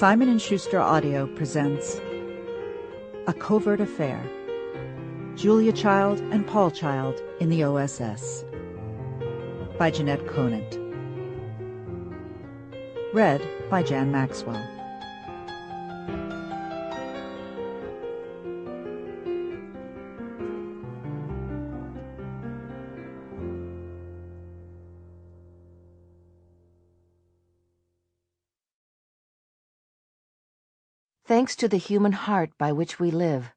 Simon & Schuster Audio presents A Covert Affair, Julia Child and Paul Child in the OSS, by Jennet Conant. Read by Jan Maxwell. Thanks to the human heart by which we live,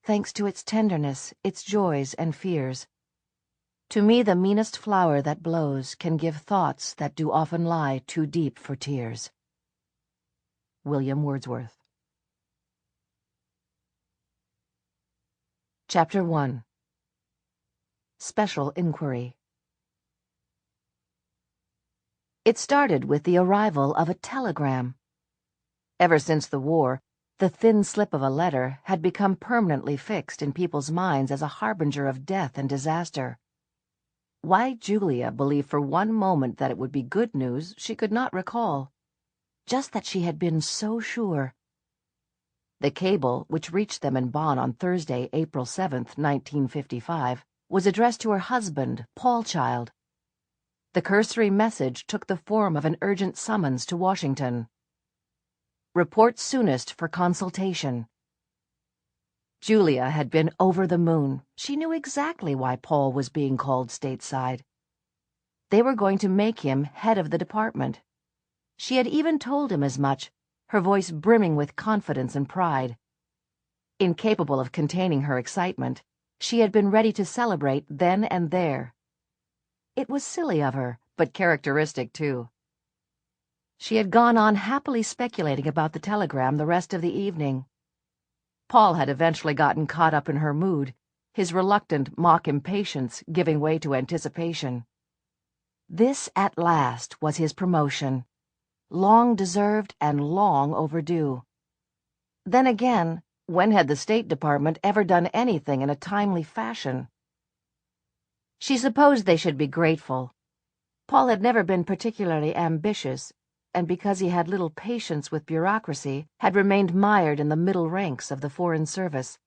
thanks to its tenderness, its joys and fears, to me the meanest flower that blows can give thoughts that do often lie too deep for tears. William Wordsworth. Chapter 1. Special Inquiry. It started with the arrival of a telegram. Ever since the war, the thin slip of a letter had become permanently fixed in people's minds as a harbinger of death and disaster. Why Julia believed for one moment that it would be good news she could not recall. Just that she had been so sure. The cable, which reached them in Bonn on Thursday, April 7th, 1955, was addressed to her husband, Paul Child. The cursory message took the form of an urgent summons to Washington. Report soonest for consultation. Julia had been over the moon. She knew exactly why Paul was being called stateside. They were going to make him head of the department. She had even told him as much, her voice brimming with confidence and pride. Incapable of containing her excitement, she had been ready to celebrate then and there. It was silly of her, but characteristic too. She had gone on happily speculating about the telegram the rest of the evening. Paul had eventually gotten caught up in her mood, his reluctant mock impatience giving way to anticipation. This, at last, was his promotion, long deserved and long overdue. Then again, when had the State Department ever done anything in a timely fashion? She supposed they should be grateful. Paul had never been particularly ambitious, and because he had little patience with bureaucracy, had remained mired in the middle ranks of the Foreign Service.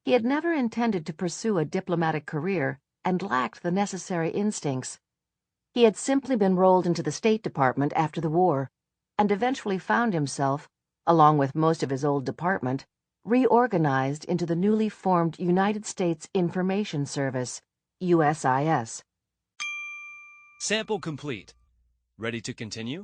He had never intended to pursue a diplomatic career and lacked the necessary instincts. He had simply been rolled into the State Department after the war, and eventually found himself, along with most of his old department, reorganized into the newly formed United States Information Service, USIS. Sample complete. Ready to continue?